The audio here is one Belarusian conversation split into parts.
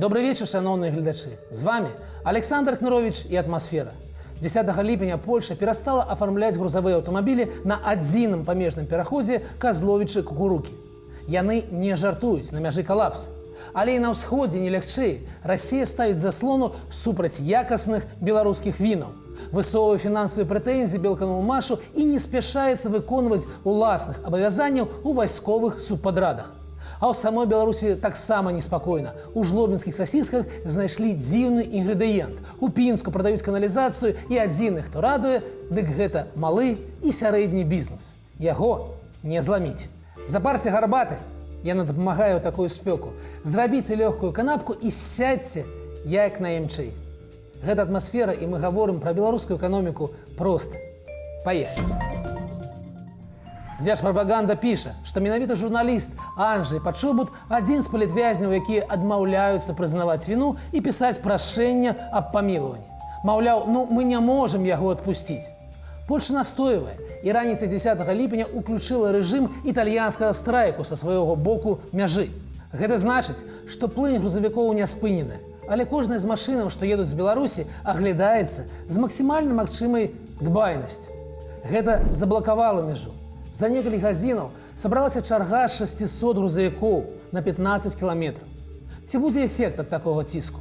Добрый вечер, шановные глядачи. З вами Александр Кнырович и «Атмосфера». 10 ліпеня Польша перестала оформлять грузовые автомобили на адзіным памежным пераходзе Казловічы-Кукурукі. Яны не жартуюць на мяжы калапсу. Але і на ўсходзе не лягчэй. Расія ставіць заслону супраць якасных беларускіх вінаў, высовывае фінансавыя прэтэнзіі Белканулмашу і не спяшаецца выконваць уласных абавязанняў у вайсковых субпадрадах. А ў самой Беларусі таксама неспакойна. У жлобінскіх сасісках знайшлі дзіўны інгрэдыент. У Пінску прадаюць каналізацыю і адзіны, хто радуе, дык гэта малы і сярэдні бізнес. Яго не зламіць. Запарце гарбаты, яна дапамагае ў такую спёку. Зрабіце лёгкую канапку і сядьце, як наімчэй. Гэта «Атмосфера», і мы гаворым пра беларускую эканоміку проста. Паехалі. Дзяржпрапаганда піша, што менавіта журналіст Анджэй Пачобут адзін з палітвязняў, якія адмаўляюцца прызнаваць віну і пісаць прашэнне аб памілаванні. Маўляў, мы не можам яго адпусціць. Польша настойвае, і раніцай 10 ліпеня уключыла рэжым італьянскага страйку са свайго боку мяжы. Гэта значыць, што плынь грузавікоў не спыненая, але кожная з машынаў, што едуць з Беларусі, аглядаецца з максімальна магчымай дбайнасцю. Гэта заблакавала мяжу. За некалькі гадзінаў сабралася чарга з 600 грузавікоў на 15 кіламетраў. Ці будзе эфект ад такога ціску?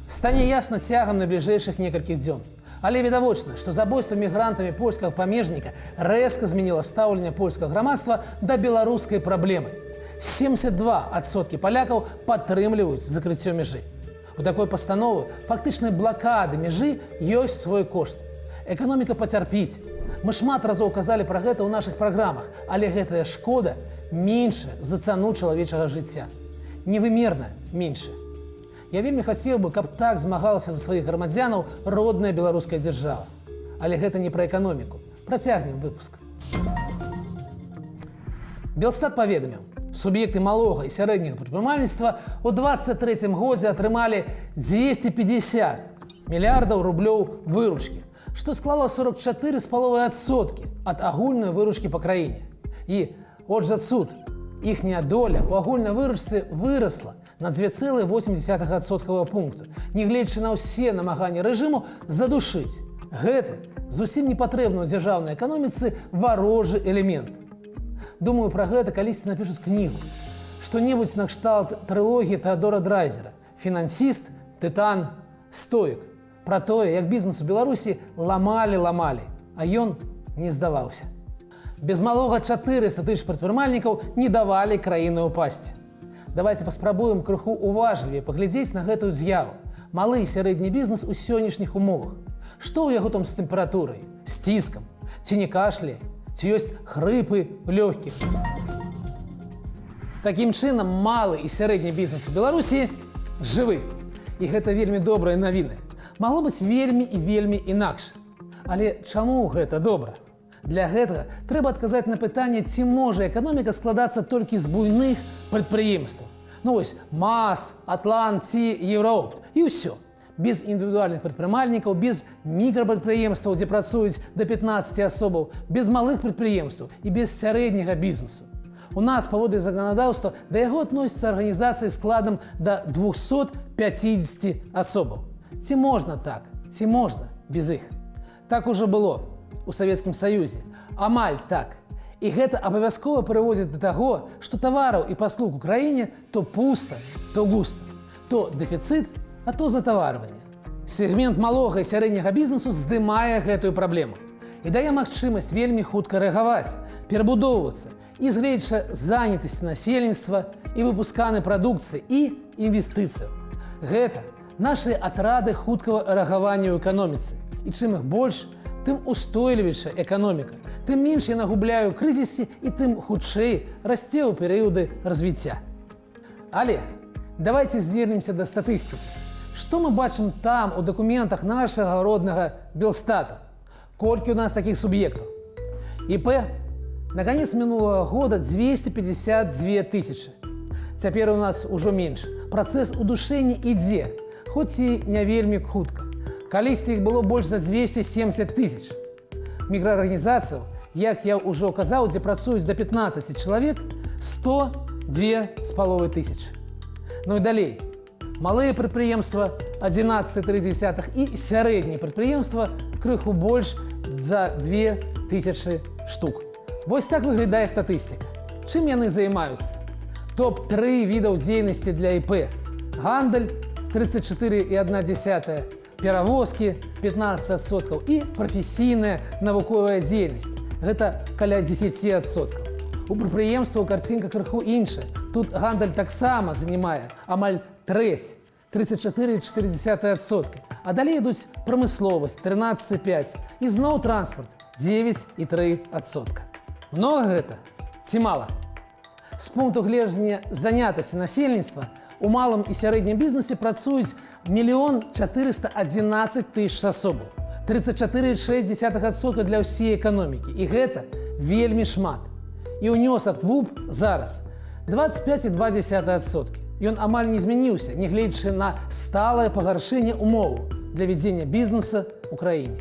Стане ясна цягам на бліжэйшых некалькіх дзён. Але відавочна, што забойства мігрантамі польскага памежніка рэзка змяніла стаўленне польскага грамадства да беларускай праблемы. 72% палякаў падтрымліваюць закрыццё мяжы. У такой пастановы фактычнай блакады мяжы ёсць свой кошт. Эканоміка пацярпіць. Мы шмат разоў казалі пра гэта ў нашых праграмах, але гэтая шкода меншая за цану чалавечага жыцця. Невымерна меншая. Я вельмі хацеў бы, каб так змагалася за сваіх грамадзянаў родная беларуская дзяржава. Але гэта не пра эканоміку. Працягнем выпуск. Белстат паведаміў, суб'екты малога і сярэдняга прадпрымальніцтва ў 2023 годзе атрымалі 250 мільярдаў рублёў выручкі, што склала 44,5% ад агульнай выручкі па краіне. І, от жа цуд, іхняя доля ў агульнай выручцы вырасла на 2,8% пункту, нягледзячы на ўсе намаганні рэжыму задушыць. Гэта зусім не патрэбны ў дзяржаўнай эканоміцы варожы элемент. Думаю, пра гэта калісьці напішуць кнігу. Што-небудзь накшталт трылогіі Тэадора Драйзера «Фінансіст, Тытан, Стоік». Пра тое, як бізнес у Беларусі ламалі, а ён не здаваўся. Без малога 400 тысяч прадпрымальнікаў не давалі краіны ўпасці. Давайте паспрабуем крыху уважлівей паглядзець на гэтую з'яву. Малы і сярэдні бізнес у сённяшніх умовах. Што ў яго там з тэмпературай, з ціскам, ці не кашляе, ці ёсць хрыпы лёгкіх. Такім чынам, малы і сярэдні бізнес у Беларусі жывы. І гэта вельмі добрыя навіны. Магло быць вельмі і вельмі інакш. Але чаму гэта добра? Для гэтага трэба адказаць на пытанне, ці можа эканоміка складацца толькі з буйных прадпрыемстваў. Вось МАЗ, Атлант ці Еўраопт. І ўсё. Без індывідуальных прадпрымальнікаў, без мікрапрадпрыемстваў, дзе працуюць да 15 асобаў, без малых прадпрыемстваў і без сярэдняга бізнесу. У нас, паводле заканадаўства, да яго адносяцца арганізацыі складам да 250 асобаў. Ці можна так, ці можна без іх? Так ужо было у Савецкім Саюзе. Амаль так. І гэта абавязкова прыводзіць да таго, што тавараў і паслуг у краіне то пуста, то густа, то дэфіцыт, а то затаварванне. Сегмент малога і сярэдняга бізнесу здымае гэтую праблему і дае магчымасць вельмі хутка рэагаваць, перабудоўвацца і згледзячы занятасці насельніцтва і выпусканай прадукцыі і інвестыцыяў. Гэта нашы атрады хуткага рэагавання ў эканоміцы. І чым іх больш, тым устойлівейшая эканоміка, тым менш яна губляе ў крызісе і тым хутчэй расце ў перыяды развіцця. Але давайте звернемся да статыстыкі. Што мы бачым там у дакументах нашага роднага Белстату? Колькі у нас такіх суб'ектаў? ИП на конец минулого года 252 тысячи. Цяпер у нас ужо менш. Працэс удушэння ідзе, хоць і не вельмі хутка. Калісьці іх было больш за 270 тысяч. Мікраарганізацыяў, як я ўжо казаў, дзе працуюць да 15 чалавек, 102,5 тысячи. Ну і далей. Малые прадпрыемства 11,3 і сярэднія прадпрыемства крыху больш за 2000 штук. Вось так выглядае статыстыка. Чым яны займаюцца? Топ-3 відаў дзейнасці для ІП. Гандаль 34,1, перавозкі 15% і прафесійная навуковая дзейнасць. Гэта каля 10%. У прадпрыемстваў карцінка крыху іншая. Тут гандаль таксама занимае амаль трэць, 34,4%. А далей ідуць прамысловасць 13,5 і зноў транспарт 9,3%. Много гэта ці мала? З пункту гледжання занятасці насельніцтва у малым і сярэднім бізнесе працуюць 1 411 000 асобаў. 34,6% для ўсей эканомікі. І гэта вельмі шмат. І ўнёсак ВУП зараз 25,2%. Ён амаль не змяніўся, нягледзячы на сталае пагаршэнне ўмоў для вядзення бізнеса ў краіне.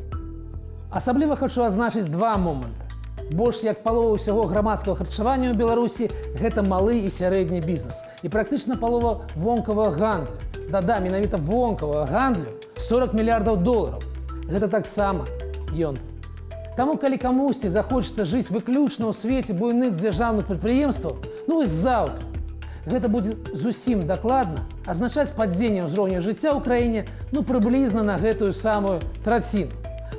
Асабліва хочу адзначыць два моманты. Больш як палова ўсяго грамадскага харчавання ў Беларусі гэта малы і сярэдні бізнес. І практычна палова вонкавага гандлю. Да-да, менавіта вонкавага гандлю 40 мільярдаў долараў. Гэта таксама ён. Таму, калі камусьці захочацца жыць выключна ў свеце буйных дзяржаўных прадпрыемстваў, ну вось заўтра, гэта будзе зусім дакладна азначаць падзенне ўзроўню жыцця ў краіне прыблізна на гэтую самую траціну.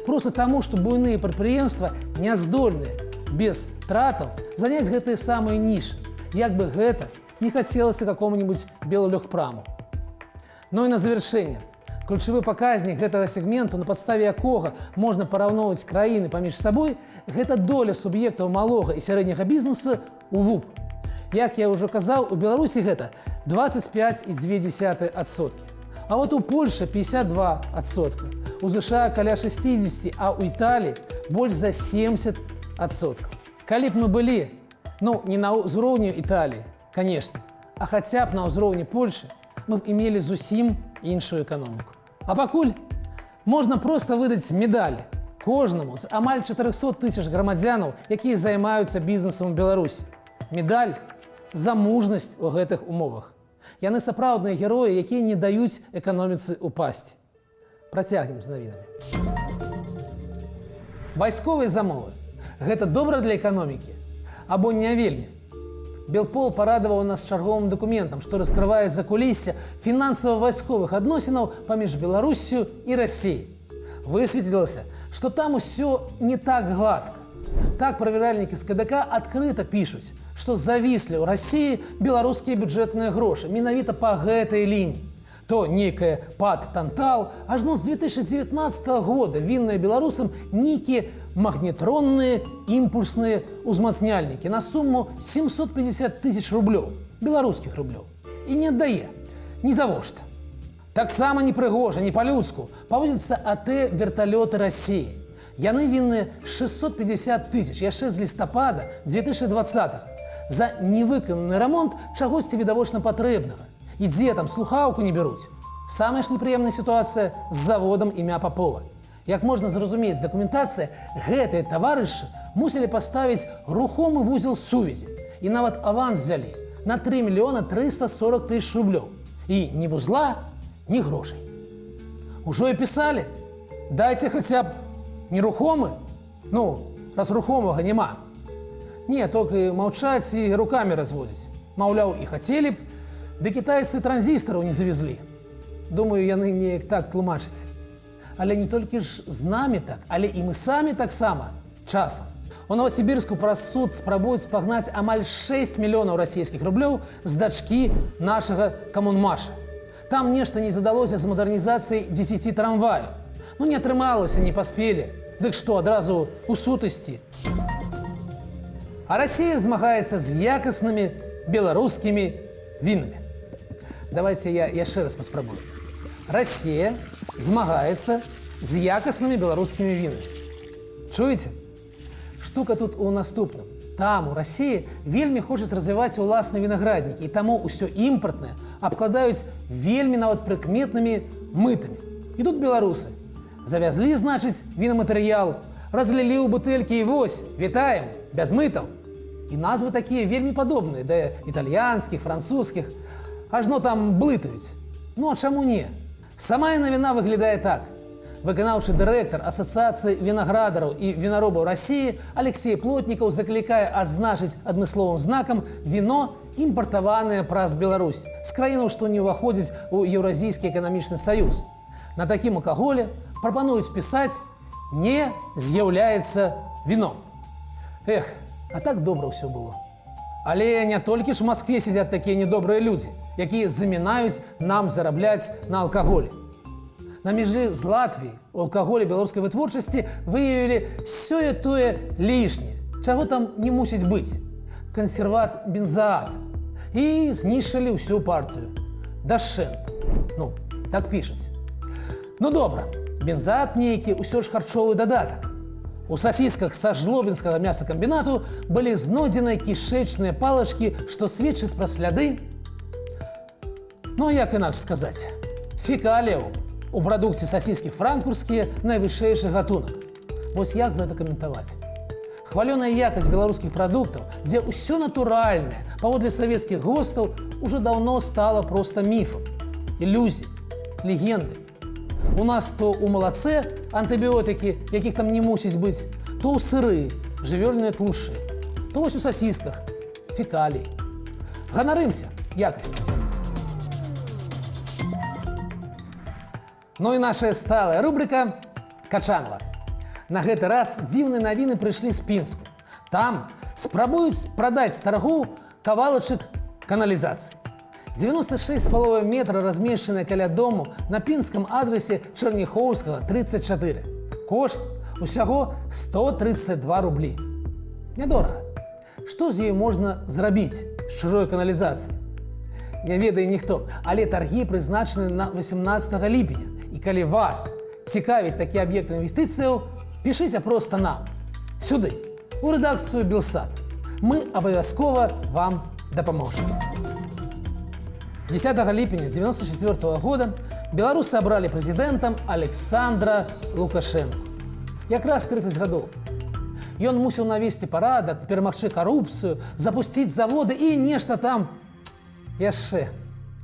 Проста таму, што буйныя прадпрыемства не здольныя без тратаў заняць гэтыя самыя нішы. Як бы гэта не хацелася какому-нибудь белолегпраму. Ну і на завяршэнне. Ключавы паказнік гэтага сегменту, на падставе якога можна параўноўваць краіны паміж сабой, гэта доля суб'ектаў малога і сярэдняга бізнеса у ВУП. Як я ўжо казаў, у Беларусі гэта 25,2%. А вот у Польши 52%, у США каля 60%, а у Італіі больш за 70%. Калі б мы былі, не на ўзроўню Італіі, конечно, а хаця б на ўзроўні Польши, мы б имелі зусім іншую эканоміку. А пакуль можна проста выдаць медаль кожнаму з амаль 400 000 грамадзянаў, якія займаюцца бізнесам у Беларусі. Медаль за мужнасць у гэтых умовах. Яны сапраўдныя героі, якія не даюць эканоміцы ўпасці. Працягнем з навінамі. Вайсковыя замовы. Гэта добра для эканомікі? Або не вельмі? Белпол парадаваў нас чарговым дакументам, што раскрывае закулісся фінансава-вайсковых адносінаў паміж Беларусю і Расіяй. Высветлілася, што там усё не так гладка. Так правяральнікі з КДК адкрыта пішуць, што завіслі ў Расіі беларускія бюджэтныя грошы менавіта па гэтай лініі. То нейкае пад-тантал, ажно з 2019 года вінныя беларусам нейкія магнетронныя імпульсныя узмацняльнікі на сумму 750 000 рублёў, беларускіх рублёў. І не аддае. Ні завошта. Таксама непрыгожа, не па-людску паводзяцца АТ верталёты Расіі. Яны вінныя 650 000 яшчэ з лістапада 2020-го за невыкананы рамонт чагосьці відавочна патрэбнага. І дзе там слухаўку не бяруць. Самая ж непрыемная сітуацыя з заводам імя Папова. Як можна зразумець з дакументацыі, гэтыя таварышы мусілі паставіць рухомы вузел сувязі. І нават аванс взялі на 3 340 000 рублёў. І ні вузла, ні грошай. Ужо і пісалі. Дайце хаця б нерухомы. Раз рухомага няма. Не, толькі маўчаць і рукамі разводзяць. Маўляў, і хацелі б, ды кітайцы транзістараў не завезлі. Думаю, яны неяк так тлумачаць. Але не толькі ж з намі так, але і мы самі таксама часам. У Новосібірску праз суд спрабуюць спагнаць амаль 6 мільёнаў расійскіх рублёў з дачкі нашага камунмаша. Там нешта не задалося з мадэрнізацыяй 10 трамваяў. Не атрымалася, не паспелі. Дык што, адразу у суд ісці? А Расія змагаецца з якаснымі беларускімі вінамі. Давайте я яшчэ раз паспрабую. Расія змагаецца з якаснымі беларускімі вінамі. Чуеце? Штука тут у наступным. Там, у Расіі, вельмі хочуць развіваць уласныя вінаграднікі, і таму ўсё імпартнае абкладаюць вельмі нават прыкметнымі мытамі. І тут беларусы завязлі, значыць, вінаматэрыял, разлілі ў бутэлькі і вось, вітаем, без мытаў. І назвы такія вельмі падобныя да італьянскіх, французскіх. Ажно там блытаюць. Ну а чаму не? Сама яна віна выглядае так. Выканаўчы дырэктар Асацыяцыі вінаградараў і вінаробаў Расіі Алексей Плотнікаў заклікае адзначыць адмысловым знакам віно, імпартаванае праз Беларусь, з краінаў, што не ўваходзіць у Еўразійскі эканамічны саюз. На такім алкаголі прапануюць пісаць «не з'яўляецца віном». Эх, а так добра ўсё было. Але не толькі ж у Маскве сядзяць такія недобрыя людзі, якія замінаюць нам зарабляць на алкаголі. На мяжы з Латвіі у алкаголі беларускай вытворчасці выявілі сёе-тое лішняе, чаго там не мусіць быць. Кансерват бензаат. І знішчылі ўсю партыю. Дашчэнт. Ну, так пішуць. Ну добра, бензаат нейкі ўсё ж харчовы дадатак. У сасісках са жлобінскага мясакамбінату былі знойдзены кішэчныя палачкі, што сведчаць пра сляды, ну як інакш сказаць, фекаліяў. У прадукце сасіскі франкфуртскія найвышэйшы гатунак. Вось як гэта каментаваць? Хвалёная якасць беларускіх прадуктаў, дзе ўсё натуральнае, паводле савецкіх гостаў, ужо даўно стала проста міфам, ілюзій, легендай. У нас то ў малацэ антыбіотыкі, якіх там не мусіць быць, то ў сыры, жывёльныя тлушы, то вось у сасісках фекалій. Ганарымся якасцю. Ну і наша сталая рубрика «Качанова». На гэты раз дзіўныя навіны прыйшлі з Пінску. Там спрабуюць прадаць старгу кавалачак каналізацыі. 96,5 метра размешчаныя каля дому на пінскім адрасе Чарніхоўскага, 34. Кошт усяго 132 рублі. Нядорага. Што з ёй можна зрабіць з чужой каналізацыі? Не ведае ніхто, але таргі прызначаны на 18 ліпеня. І калі вас цікавіць такі аб'ект інвестыцыяў, пішыце проста нам. Сюды, у рэдакцыю Белсат. Мы абавязкова вам дапаможам. 10 ліпеня 1994 года беларусы абралі прэзідэнтам Александра Лукашенко. Якраз 30 гадоў. Ён мусіў навесці парадак, перамагчы карупцыю, запусціць заводы і нешта там яшчэ.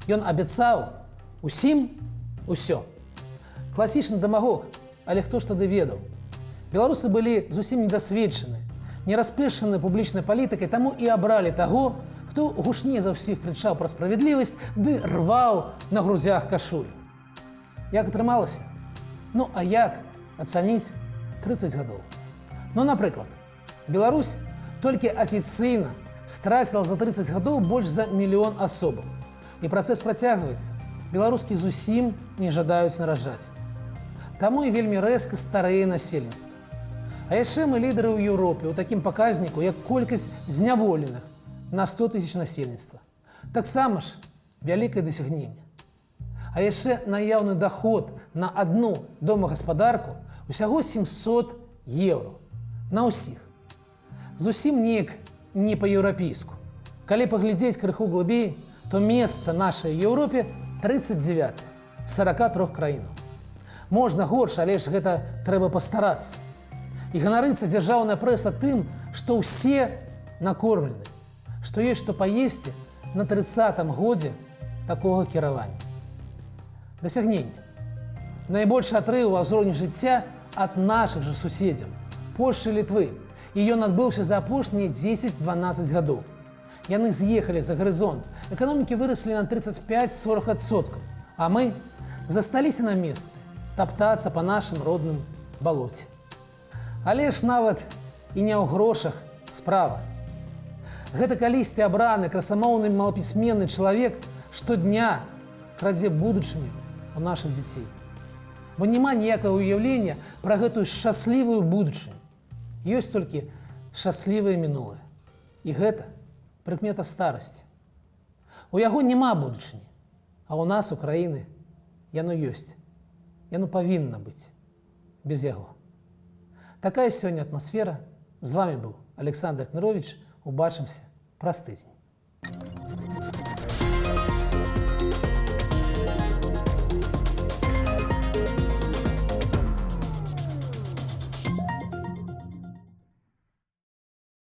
Ён абяцаў усім усё. Класічны дамагог, але хто ж тады ведаў? Беларусы былі зусім недасведчаны, не распэшчаны публічнай палітыкай, таму і абралі таго, хто гучней за ўсіх крычаў пра справядлівасць ды рваў на грудзях кашулю. Як атрымалася? Ну, а як ацаніць 30 гадоў? Ну, напрыклад, Беларусь толькі афіцыйна страціла за 30 гадоў больш за 1 мільён асобаў. І працэс працягваецца. Беларускі зусім не жадаюць нараджаць. Таму і вельмі рэзка старэе насельніцтва. А яшчэ мы лідары ў Еўропе ў такім паказніку, як колькасць зняволеных на 100 000 насельніцтва. Таксама ж вялікае дасягненне. А яшчэ наяўны даход на адну домагаспадарку усяго 700 еўро. На ўсіх. Зусім неяк не па-еўрапейску. Калі паглядзець крыху глыбей, то месца нашай Еўропе 39 з 43 краінаў. Можна горш, але ж гэта трэба пастарацца. І ганарыцца дзяржаўная прэса тым, што ўсе накормлены, што ёсць што паесці на 30-м годзе такога кіравання. Дасягненне. Найбольшы атрыў ва ўзроўні жыцця ад нашых жа суседзяў, Польшчы і Літвы, і ён адбыўся за апошнія 10-12 гадоў. Яны з'ехалі за гарызонт, эканомікі выраслі на 35-40%, а мы засталіся на месцы, таптацца па нашым родным балоце. Але ж нават і не ў грошах справа. Гэта калісьці абраны красамоўны малапісьменны чалавек штодня крадзе будучыню у нашых дзяцей. Бо няма ніякага ўяўлення пра гэтую шчаслівую будучыню. Ёсць толькі шчаслівае мінулае. І гэта прыкмета старасці. У яго няма будучыні, а ў нас, Украіны, яно ёсць. Яно павінна быць без яго. Такая сёння атмасфера. З вами быў Александр Кныровіч. Убачымся праз тыдзень.